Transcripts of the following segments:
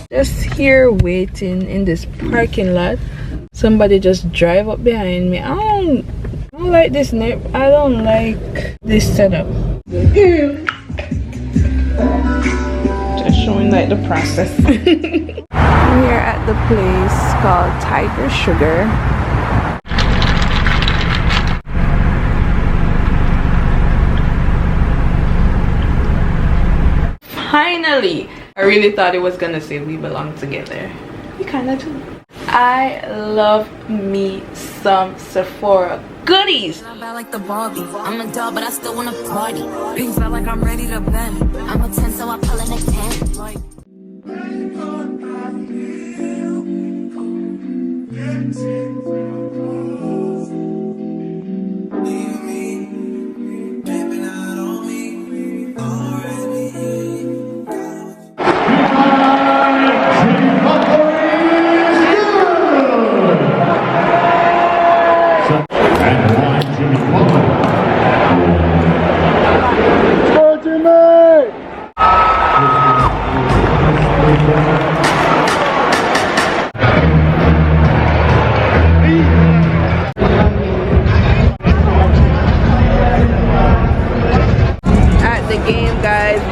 Just here waiting in this parking lot. Somebody just drive up behind me. I don't like this nip. I don't like this setup. Just showing like the process. I'm here at the place called Tiger Sugar. Finally! I really thought it was gonna say we belong together. We kinda do. I love me some Sephora goodies. I'm bad like the Barbie. I'm a doll, but I still wanna party. Pink felt like I'm ready to bend. I'm a 10, so I pull in a 10. Like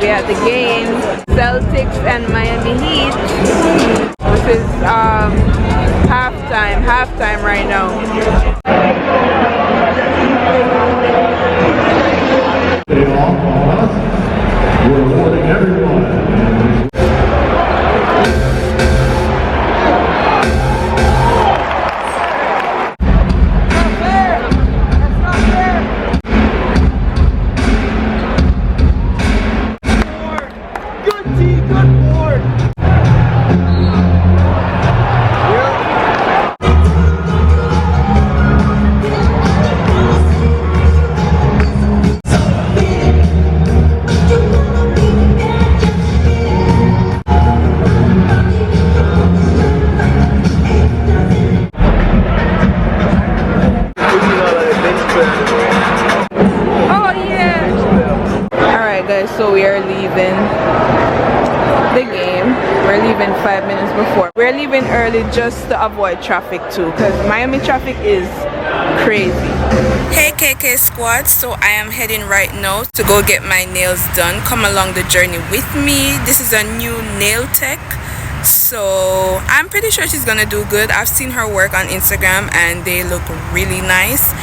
we at the game, Celtics and Miami Heat. This is halftime right now. We're rewarding everyone. So we are leaving the game. We're leaving 5 minutes before. We're leaving early just to avoid traffic too, because Miami traffic is crazy. Hey KK squad, so I am heading right now to go get my nails done. Come along the journey with me. This is a new nail tech, so I'm pretty sure she's gonna do good. I've seen her work on Instagram and they look really nice.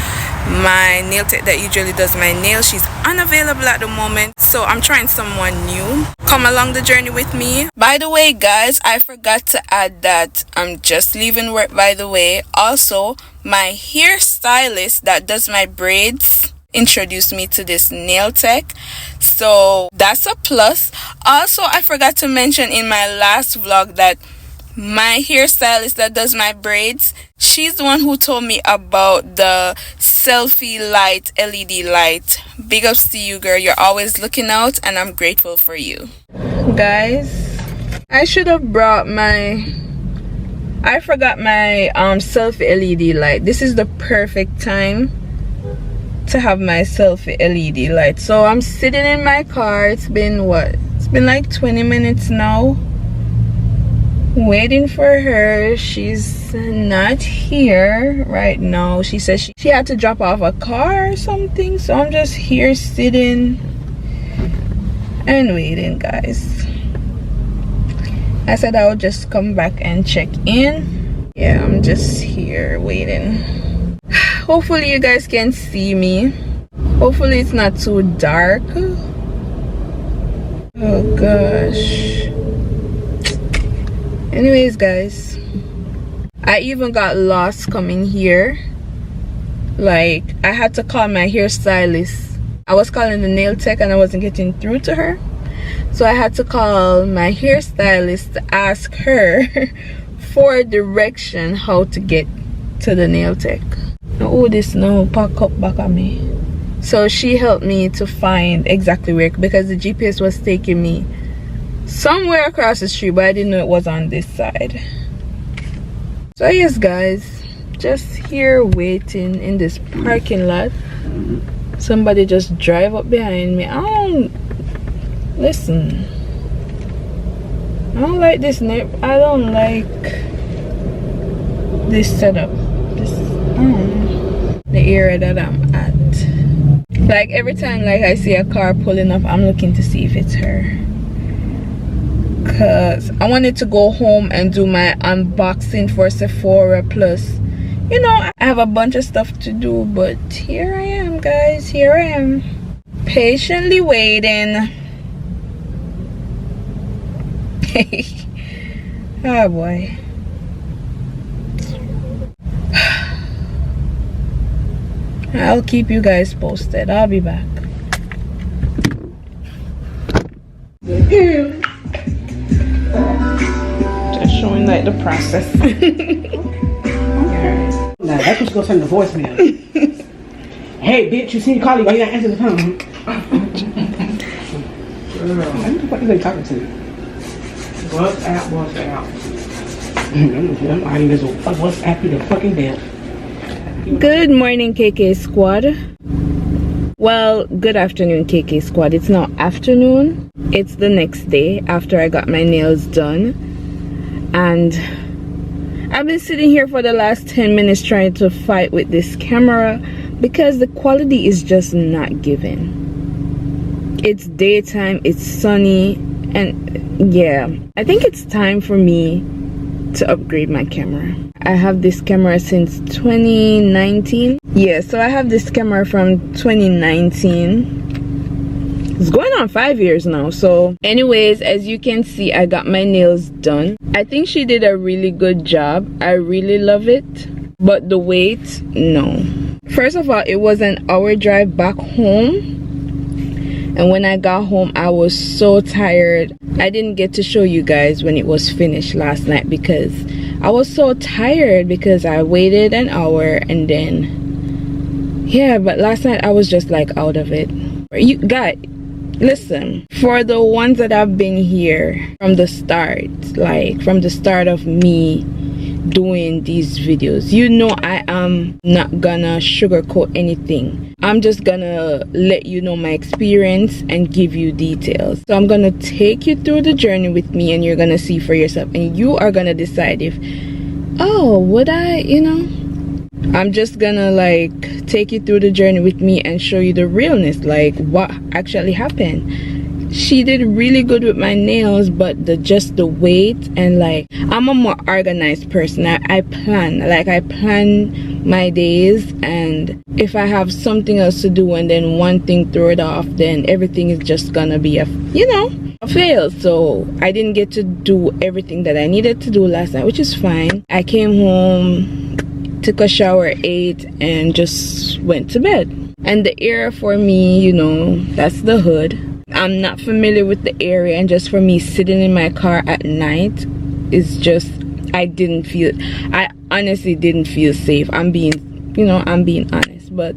My nail tech that usually does my nails, she's unavailable at the moment, so I'm trying someone new. Come along the journey with me. By the way guys, I forgot to add that I'm just leaving work, by the way. Also, my hairstylist that does my braids introduced me to this nail tech, so that's a plus. Also, I forgot to mention in my last vlog that my hairstylist that does my braids, she's the one who told me about the selfie light, LED light. Big ups to you, girl. You're always looking out and I'm grateful for you. Guys, I should have brought I forgot my selfie LED light. This is the perfect time to have my selfie LED light. So I'm sitting in my car. It's been what? It's been like 20 minutes now, waiting for her. She's not here right now. She said she had to drop off a car or something, so I'm just here sitting and waiting, guys. I said I would just come back and check in. Yeah, I'm just here waiting. Hopefully you guys can see me. Hopefully it's not too dark. Oh gosh. Anyways guys, I even got lost coming here. Like, I had to call my hairstylist. I was calling the nail tech and I wasn't getting through to her, so I had to call my hairstylist to ask her for direction how to get to the nail tech. Oh, this now pack up back at me. So she helped me to find exactly where, because the GPS was taking me somewhere across the street, but I didn't know it was on this side. So yes guys, just here waiting in this parking lot. Somebody just drive up behind me. Listen, I don't like this nip. I don't like this setup. This the area that I'm at. Like every time like I see a car pulling up, I'm looking to see if it's her. Cause I wanted to go home and do my unboxing for Sephora, plus you know I have a bunch of stuff to do, but here I am guys, here I am patiently waiting. Oh boy. I'll keep you guys posted. I'll be back. Just showing like the process. Nah, that's what's gonna send the voicemail. Hey, bitch, you seen Carly? Why you not answer the phone? Who the fuck is they talking to? WhatsApp. I ain't just WhatsApp you the fucking death. Good morning, KK Squad. Well, good afternoon, KK Squad. It's now afternoon. It's the next day after I got my nails done. And I've been sitting here for the last 10 minutes trying to fight with this camera because the quality is just not giving. It's daytime, it's sunny, and yeah, I think it's time for me to upgrade my camera. I have this camera since 2019. Yeah, so I have this camera from 2019. It's going on 5 years now. So anyways, as you can see, I got my nails done. I think she did a really good job. I really love it, but the wait, no. First of all, it was an hour drive back home, and when I got home I was so tired. I didn't get to show you guys when it was finished last night because I was so tired because I waited an hour, and then yeah, but last night I was just like out of it. You guys, listen, for the ones that have been here from the start, like from the start of me doing these videos, you know I am not gonna sugarcoat anything. I'm just gonna let you know my experience and give you details. So I'm gonna take you through the journey with me, and you're gonna see for yourself, and you are gonna decide if, oh, would I, you know. I'm just gonna like take you through the journey with me and show you the realness, like what actually happened. She did really good with my nails, but just the weight, and like I'm a more organized person. I plan my days, and if I have something else to do and then one thing throw it off, then everything is just gonna be a fail. So I didn't get to do everything that I needed to do last night, which is fine. I came home, took a shower, ate, and just went to bed. And the area for me, you know, that's the hood. I'm not familiar with the area, and just for me sitting in my car at night is just, I honestly didn't feel safe. I'm being honest. But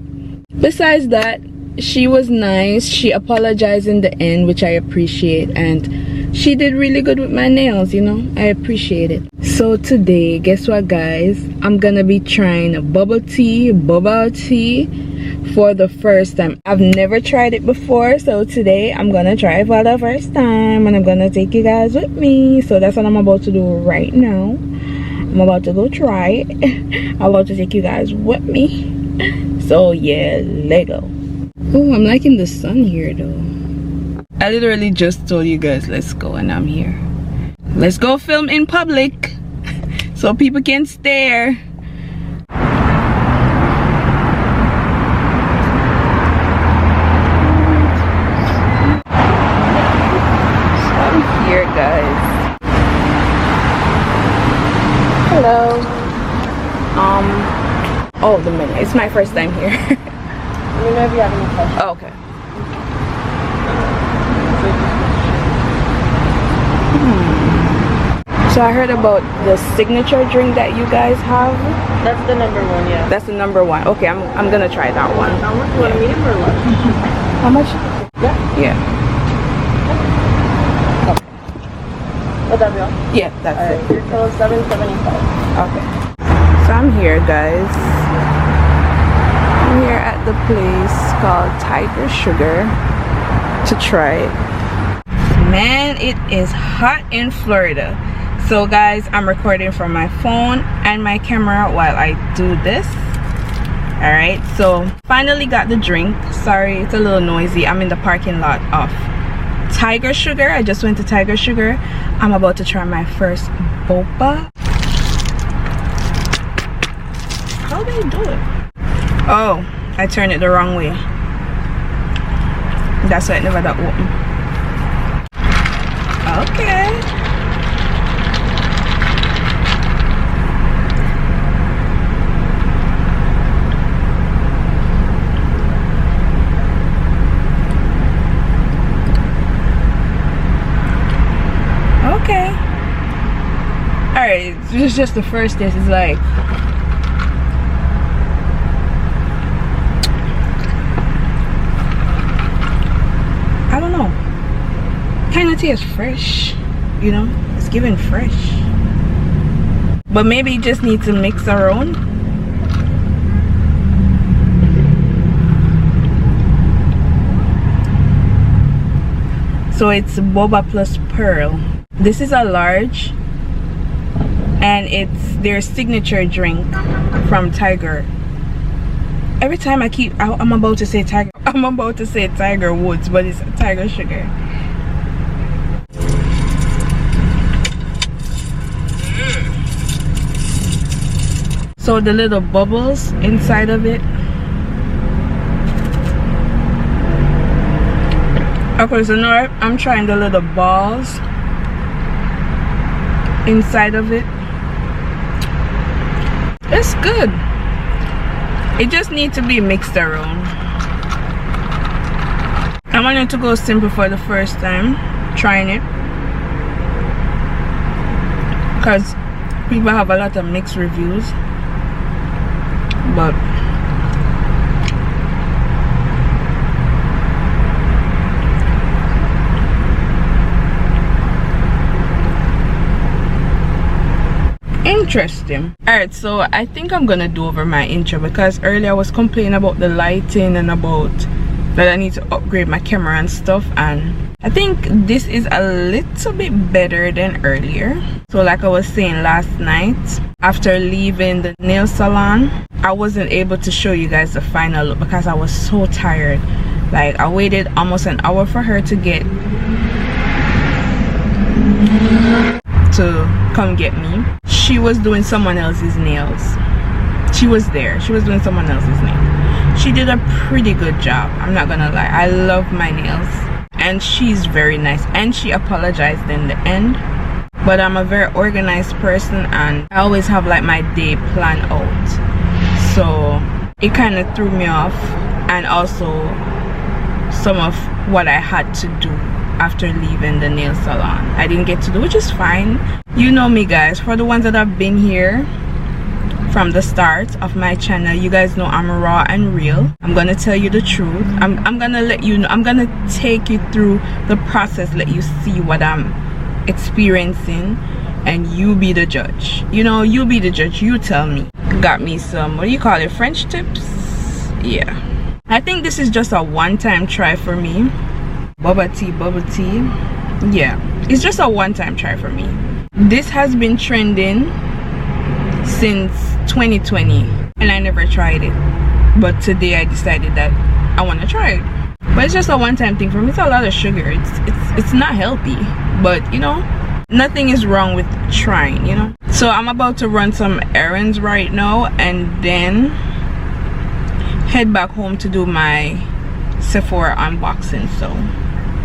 besides that, she was nice. She apologized in the end, which I appreciate, and she did really good with my nails, you know. I appreciate it. So today, guess what guys, I'm gonna be trying a boba tea for the first time. I've never tried it before, so today I'm gonna try it for the first time, and I'm gonna take you guys with me. So that's what I'm about to do right now. I'm about to go try it. I'm about to take you guys with me. So yeah, let's go. Oh, I'm liking the sun here though. I literally just told you guys let's go, and I'm here. Let's go film in public so people can stare. Here guys, hello. Oh, the minute, it's my first time here. Let me know if you have any questions. Oh, okay. So I heard about the signature drink that you guys have. That's the number one, yeah. That's the number one. Okay, I'm gonna try that one. How much? You want a medium or a large? How much? Yeah. Yeah. Would that be all? Yeah, that's Alright, it. your total is $7.75. Okay. So I'm here guys. I'm here at the place called Tiger Sugar to try Man, it is hot in Florida. So guys, I'm recording from my phone and my camera while I do this. All right, so finally got the drink. Sorry, it's a little noisy. I'm in the parking lot of Tiger Sugar. I just went to Tiger Sugar. I'm about to try my first Boba. How do you do it? Oh, I turned it the wrong way. That's why it never got open. Okay. Okay. Alright, this is just the first taste. It's like I don't know. Kind of tastes fresh, you know. It's giving fresh, but maybe you just need to mix around. So it's Boba plus Pearl. This is a large, and it's their signature drink from Tiger. Every time I'm about to say Tiger, I'm about to say Tiger Woods, but it's Tiger Sugar. So the little bubbles inside of it. Okay, so now I'm trying the little balls inside of it. It's good. It just needs to be mixed around. I wanted to go simple for the first time trying it, because people have a lot of mixed reviews, but interesting. Alright, so I think I'm gonna do over my intro, because earlier I was complaining about the lighting and about that I need to upgrade my camera and stuff, and I think this is a little bit better than earlier. So like I was saying last night, after leaving the nail salon, I wasn't able to show you guys the final look because I was so tired. Like, I waited almost an hour for her to come get me. She was doing someone else's nails. She was doing someone else's nails. She did a pretty good job, I'm not gonna lie. I love my nails, and she's very nice, and she apologized in the end. But I'm a very organized person, and I always have like my day planned out, so it kind of threw me off. And also some of what I had to do after leaving the nail salon I didn't get to do, which is fine. You know me guys, for the ones that have been here from the start of my channel, you guys know I'm raw and real. I'm gonna tell you the truth. I'm gonna let you know, I'm gonna take you through the process, let you see what I'm experiencing, and you be the judge. You know, you be the judge, you tell me. Got me some, what do you call it, French tips? Yeah, I think this is just a one-time try for me. Bubble tea. Yeah, it's just a one-time try for me. This has been trending since 2020 and I never tried it, but today I decided that I want to try it. But it's just a one-time thing for me. It's a lot of sugar. It's not healthy, but you know, nothing is wrong with trying, you know. So I'm about to run some errands right now and then head back home to do my Sephora unboxing. So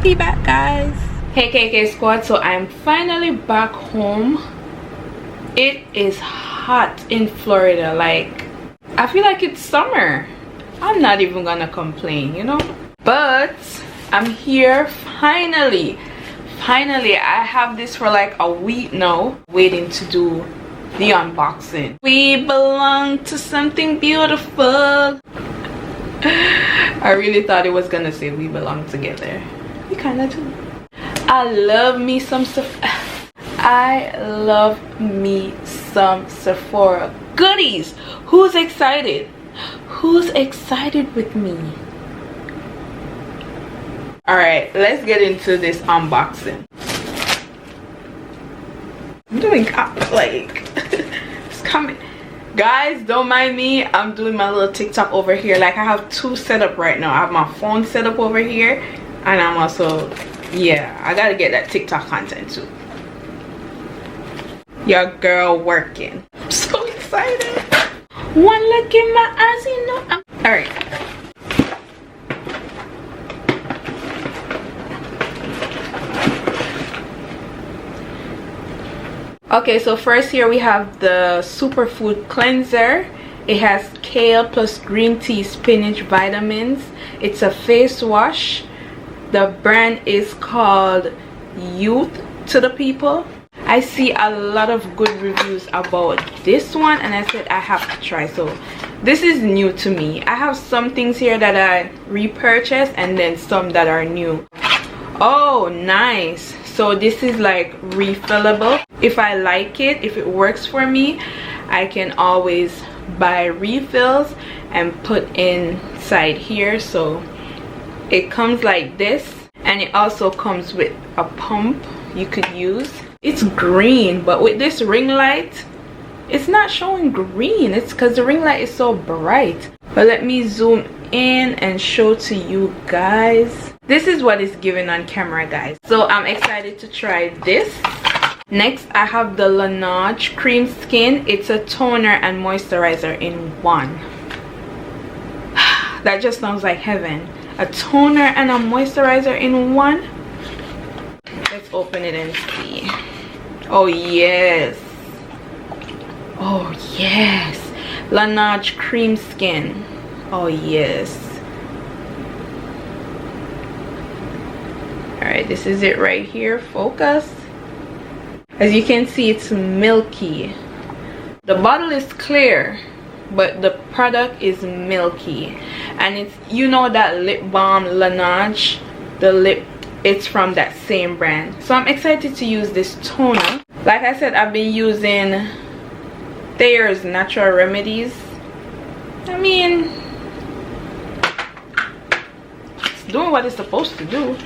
be back guys. Hey KK squad, so I'm finally back home. It is hot in Florida. Like, I feel like it's summer. I'm not even gonna complain, you know. But I'm here finally. I have this for like a week now, waiting to do the unboxing. We belong to something beautiful. I really thought it was gonna say we belong together. We kind of do. I love me some Sephora goodies. Who's excited? Who's excited with me? Alright, let's get into this unboxing. I'm doing like it's coming. Guys, don't mind me. I'm doing my little TikTok over here. Like, I have two set up right now. I have my phone set up over here, and I'm also, yeah, I gotta get that TikTok content too. Your girl working. I'm so excited. One look in my eyes, you know I'm alright. Okay, so first here we have the superfood cleanser. It has kale plus green tea, spinach, vitamins. It's a face wash. The brand is called Youth to the People. I see a lot of good reviews about this one, and I said I have to try. So this is new to me. I have some things here that I repurchased and then some that are new. Oh, nice. So this is like refillable. If I like it, if it works for me, I can always buy refills and put inside here. So it comes like this, and it also comes with a pump you could use. It's green, but with this ring light, it's not showing green. It's because the ring light is so bright. But let me zoom in and show to you guys. This is what it's giving on camera, guys. So I'm excited to try this. Next, I have the Laneige Cream Skin. It's a toner and moisturizer in one. That just sounds like heaven. A toner and a moisturizer in one. Let's open it and see. Oh yes. Oh yes. Laneige Cream Skin. Oh yes. Alright, this is it right here. Focus. As you can see, it's milky. The bottle is clear, but the product is milky. And it's, you know, that lip balm Laneige, the lip, it's from that same brand. So I'm excited to use this toner. Like I said, I've been using Thayer's Natural Remedies. I mean, it's doing what it's supposed to do,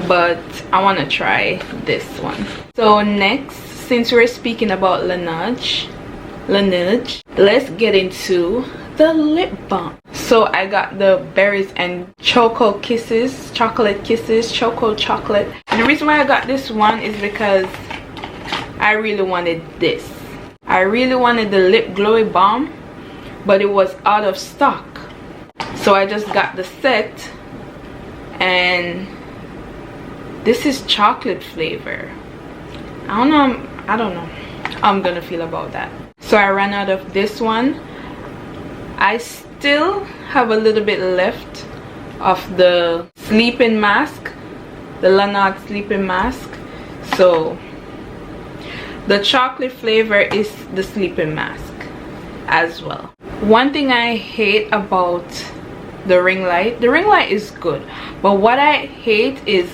but I want to try this one. So next, since we're speaking about Laneige, let's get into the lip balm. So I got the berries and choco kisses, chocolate kisses, choco chocolate. And the reason why I got this one is because I really wanted this. I really wanted the lip glowy balm, but it was out of stock. So I just got the set, and this is chocolate flavor. I don't know how I'm gonna feel about that. So I ran out of this one. I still have a little bit left of the sleeping mask, the Laneige sleeping mask. So the chocolate flavor is the sleeping mask as well. One thing I hate about the ring light is good, but what I hate is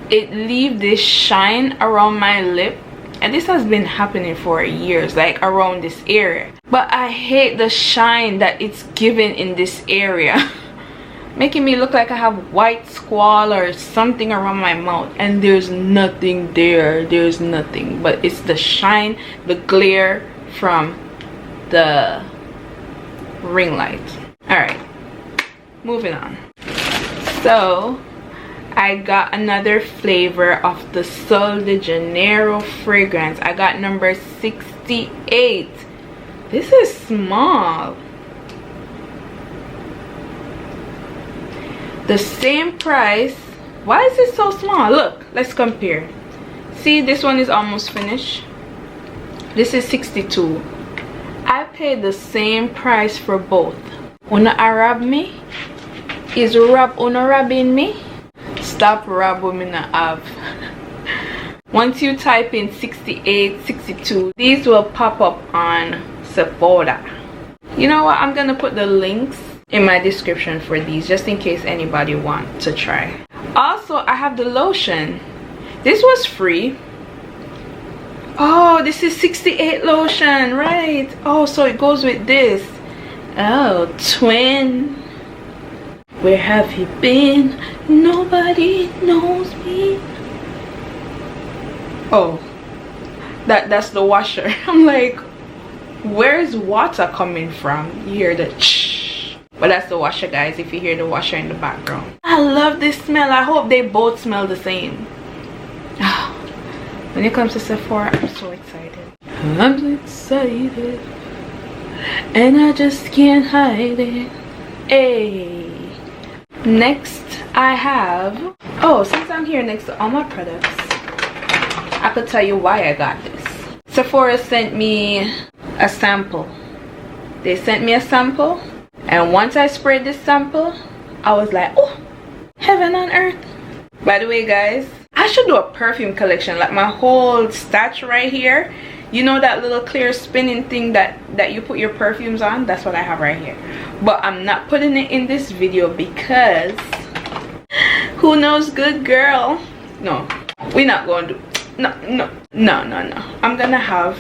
it leaves this shine around my lip, and this has been happening for years, like around this area. But I hate the shine that it's given in this area, making me look like I have white squall or something around my mouth, and there's nothing there. There's nothing, but it's the shine, the glare from the ring light. All right, moving on. So I got another flavor of the Sol de Janeiro fragrance. I got number 68. This is small. The same price. Why is it so small? Look, let's compare. See, this one is almost finished. This is 62. I paid the same price for both. Una Arab me? Is Rab una rabbing me? Stop Rab women have. Once you type in 68, 62, these will pop up on Sephora. You know what? I'm gonna put the links in my description for these, just in case anybody wants to try. Also, I have the lotion. This was free. Oh, this is 68 lotion, right? Oh, so it goes with this. Oh, twin. Where have you been? Nobody knows me. Oh, that's the washer. I'm like, where's water coming from? You hear the shh. But that's the washer, guys, if you hear the washer in the background. I love this smell. I hope they both smell the same. When it comes to Sephora, I'm so excited. I'm excited. And I just can't hide it. Hey. Next, I have... Oh, since I'm here next to all my products, I could tell you why I got this. Sephora sent me a sample. They sent me a sample. And once I sprayed this sample, I was like, oh, heaven on earth. By the way, guys, I should do a perfume collection. Like my whole stash right here. You know that little clear spinning thing that you put your perfumes on? That's what I have right here. But I'm not putting it in this video because who knows, good girl? No, we're not going to do. No. I'm gonna have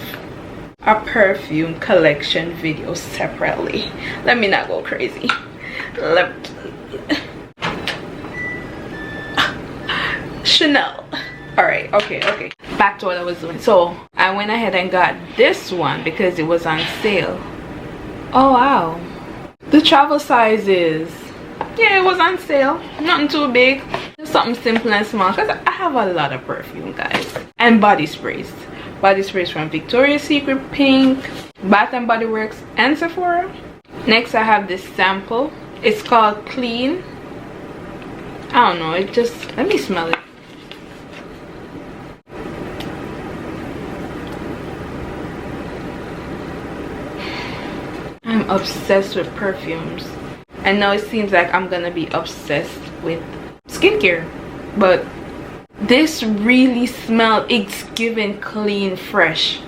a perfume collection video separately. Let me not go crazy. Chanel. All right, okay, back to what I was doing. So I went ahead and got this one because it was on sale. Oh wow, the travel sizes, yeah, it was on sale. Nothing too big, just something simple and small, because I have a lot of perfume, guys. And body sprays from Victoria's Secret, Pink, Bath and Body Works, and Sephora. Next, I have this sample. It's called Clean. I don't know, it just, let me smell it. I'm obsessed with perfumes, and now it seems like I'm gonna be obsessed with skincare, but this really smells, it's giving clean, fresh.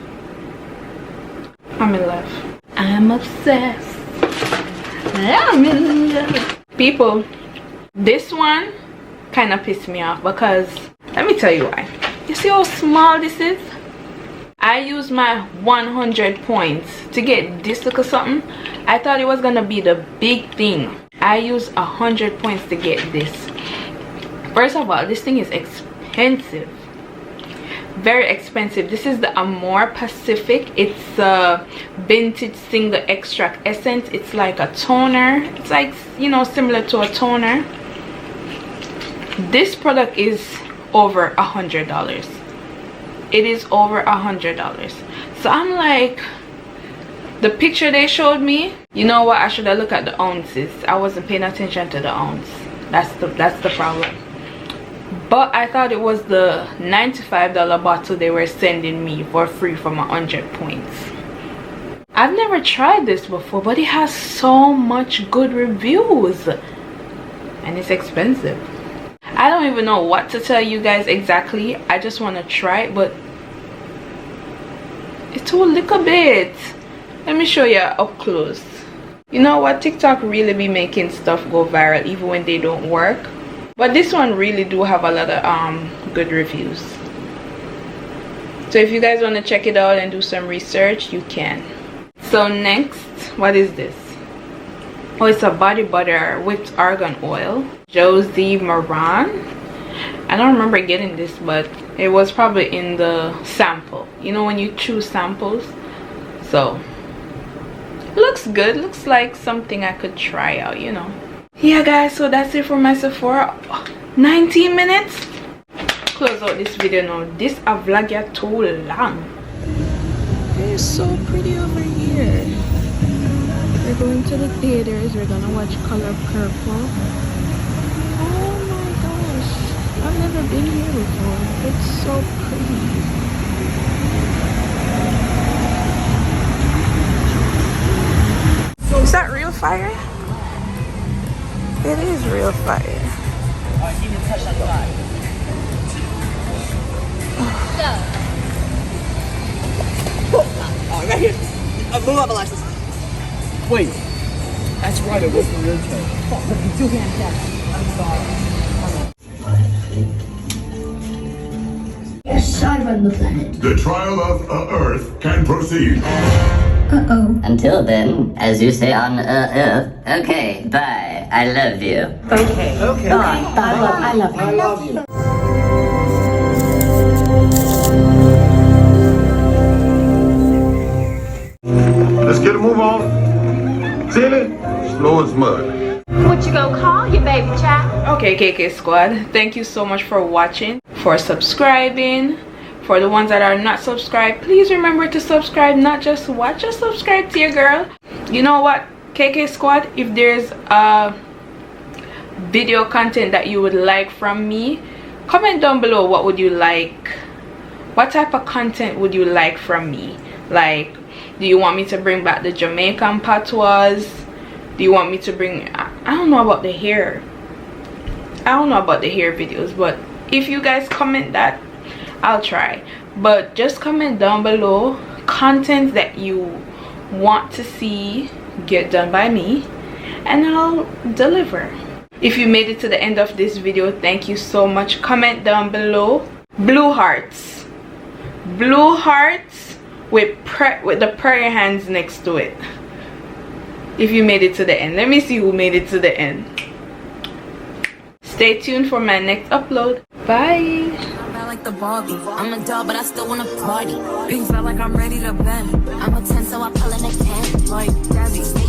I'm in love. I'm obsessed. I'm in love. People, this one kind of pissed me off because, let me tell you why. You see how small this is? I used my 100 points to get this little something. I thought it was gonna be the big thing. I used 100 points to get this. First of all, this thing is expensive, very expensive. This is the Amore Pacific. It's a vintage single extract essence. It's like a toner. It's like, you know, similar to a toner. This product is over $100. It is over $100. So I'm like, the picture they showed me, you know what, I should have looked at the ounces. I wasn't paying attention to the ounce. That's the problem. But I thought it was the $95 bottle they were sending me for free for my 100 points. I've never tried this before, but it has so much good reviews, and it's expensive. I don't even know what to tell you guys exactly. I just want to try it, but it's a little bit. Let me show you up close. You know what, TikTok really be making stuff go viral even when they don't work. But this one really do have a lot of good reviews. So if you guys want to check it out and do some research, you can. So next, what is this? Oh, it's a body butter whipped argan oil. Josie Moran. I don't remember getting this, but it was probably in the sample. You know when you choose samples? So, looks good. Looks like something I could try out, you know. Yeah, guys, so that's it for my Sephora. 19 minutes. Close out this video now. This a vlog ya too long. It's so pretty over here. We're going to the theaters. We're gonna watch Color Purple. Oh my gosh, I've never been here before. It's so pretty. Is that real fire? It is real fire. Oh, right here. Move up, Alexis. Wait. That's right, it was the real turn. Oh, two hands down. I'm sorry. Yes, I run the planet. The trial of Earth can proceed. Uh-oh. Until then, as you say on Earth, okay, bye. I love you. Okay. Okay. I love you. I love you. Let's get a move on. Silly, slow as mud. What you gonna call your baby child? Okay, KK squad, thank you so much for watching, for subscribing. For the ones that are not subscribed, please remember to subscribe, not just watch, just subscribe to your girl. You know what, KK squad, if there's video content that you would like from me, comment down below. What would you like? What type of content would you like from me? Like, do you want me to bring back the Jamaican patois? Do you want me to bring, I don't know about the hair. I don't know about the hair videos, but if you guys comment that, I'll try. But just comment down below content that you want to see get done by me, and I'll deliver. If you made it to the end of this video, thank you so much. Comment down below blue hearts with the prayer hands next to it. If you made it to the end, let me see who made it to the end. Stay tuned for my next upload. Bye. I like the Barbie. I'm a doll, but I still wanna party. Pink felt like I'm ready to bend. I'm a 10, so I pull in a 10. Like Gabby.